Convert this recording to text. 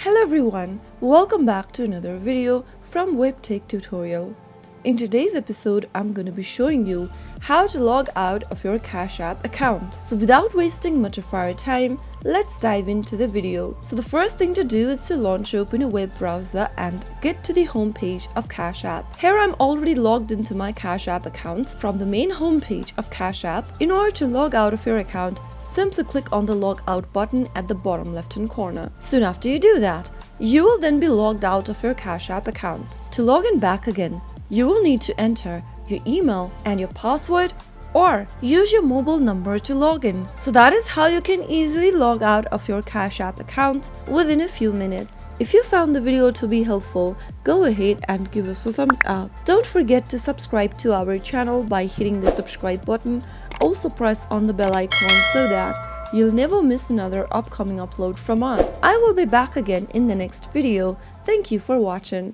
Hello everyone, welcome back to another video from Webtech Tutorial. In today's episode, I'm going to be showing you how to log out of your Cash App account. So without wasting much of our time, let's dive into the video. So the first thing to do is to launch open a web browser and get to the home page of Cash App. Here I'm already logged into my Cash App account from the main home page of Cash App. In order to log out of your account, simply click on the Logout button at the bottom left-hand corner. Soon after you do that, you will then be logged out of your Cash App account. To log in back again, you will need to enter your email and your password or use your mobile number to log in. So that is how you can easily log out of your Cash App account within a few minutes. If you found the video to be helpful, go ahead and give us a thumbs up. Don't forget to subscribe to our channel by hitting the subscribe button. Also press on the bell icon so that you'll never miss another upcoming upload from us. I will be back again in the next video. Thank you for watching.